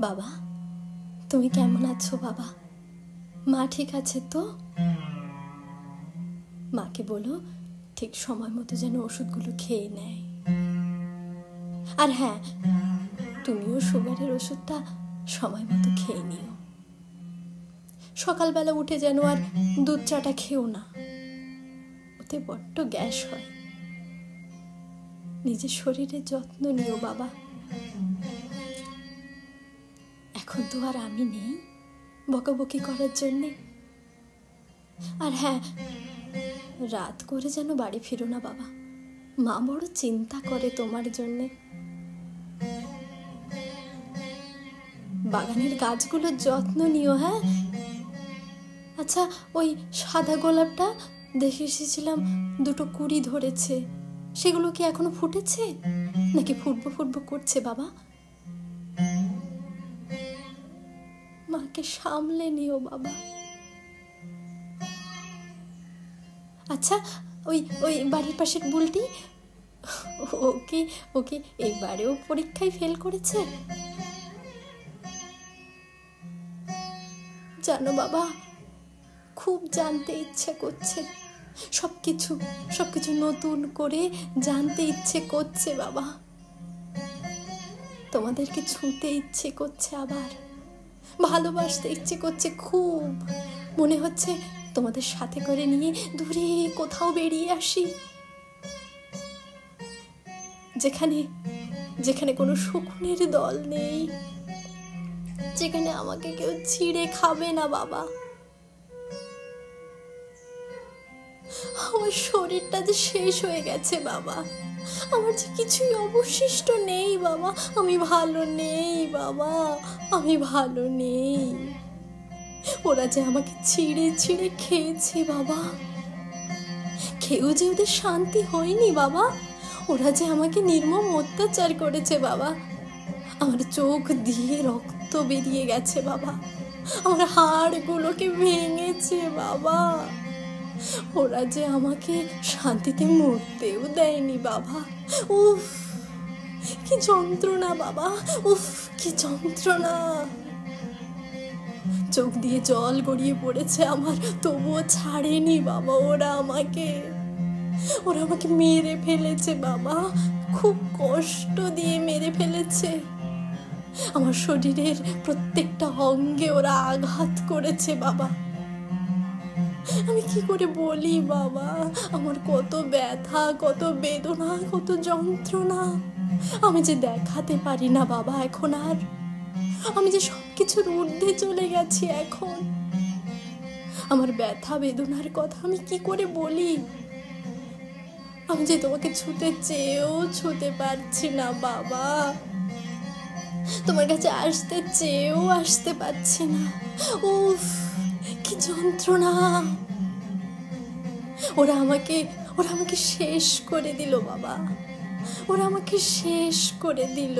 বাবা, তুমি কেমন আছো বাবা? মা ঠিক আছে তো? মাকে বলো ঠিক সময় মতো যেন ওষুধগুলো খেয়ে নেয়। আর হ্যাঁ, তুমিও সুগারের ওষুধটা সময় মতো খেয়ে নিও। সকালবেলা উঠে যেন আর দুধ চাটা খেও না, ওতে বড্ড গ্যাস হয়। নিজের শরীরের যত্ন নিও বাবা। এখন তো আর আমি নেই বকাবকি করার জন্যে। আর হ্যাঁ, রাত করে যেন বাড়ি ফিরো না বাবা, মা বড় চিন্তা করে তোমার জন্যে। বাগানের গাছগুলোর যত্ন নিও। হ্যাঁ, আচ্ছা, ওই সাদা গোলাপটা দেখে এসেছিলাম, দুটো কুড়ি ধরেছে, সেগুলো কি এখনো ফুটেছে নাকি ফুটবো ফুটবো করছে বাবা? মাকে সামলে নিও বাবা। আচ্ছা, ওই ওই বাড়ির পাশের বুলটি, ওকে ওকে এবারেও পরীক্ষায় ফেল করেছে জানো বাবা? খুব জানতে ইচ্ছে করছে, সবকিছু নতুন করে জানতে ইচ্ছে করছে বাবা। তোমাদেরকে ছুঁতে ইচ্ছে করছে, আবার ভালোবাসতে ইচ্ছে করছে খুব। মনে হচ্ছে তোমাদের সাথে করে নিয়ে দূরে কোথাও বেরিয়ে আসি, যেখানে যেখানে কোনো শকুনের দল নেই, যেখানে আমাকে কেউ ছিঁড়ে খাবে না বাবা। আমার শরীরটা যে শেষ হয়ে গেছে বাবা, আমার যে কিছুই অবশিষ্ট নেই বাবা। আমি ভালো নেই বাবা, আমি ভালো নেই। ওরা যে আমাকে ছিঁড়ে ছিঁড়ে খেয়েছে বাবা, খেয়েও যে ওদের শান্তি হয়নি বাবা। ওরা যে আমাকে নির্মম অত্যাচার করেছে বাবা। আমার চোখ দিয়ে রক্ত বেরিয়ে গেছে বাবা, আমার হাড়গুলোকে ভেঙেছে বাবা। ওরা যে আমাকে শান্তিতে মরতেও দেয়নি বাবা। উফ, কি যন্ত্রণা বাবা, উফ কি যন্ত্রণা। চোখ দিয়ে জল গড়িয়ে পড়েছে আমার, তবুও ছাড়েনি বাবা। ওরা আমাকে মেরে ফেলেছে বাবা, খুব কষ্ট দিয়ে মেরে ফেলেছে। আমার শরীরের প্রত্যেকটা অঙ্গে ওরা আঘাত করেছে বাবা। আমি কি করে বলি বাবা, আমার কত ব্যথা, কত বেদনা, কত যন্ত্রণা আমি যে দেখাতে পারি না বাবা এখন আর। আমি যে সবকিছুর ঊর্ধ্বে চলে গেছি এখন। আমার ব্যথা বেদনার কথা আমি কি করে বলি? আমি যে তোমাকে ছুতে চেয়েও ছুতে পারছি না বাবা, তোমার কাছে আসতে চেয়েও আসতে পারছি না। উফ, কি যন্ত্রণা। ওরা আমাকে শেষ করে দিল বাবা, ওরা আমাকে শেষ করে দিল।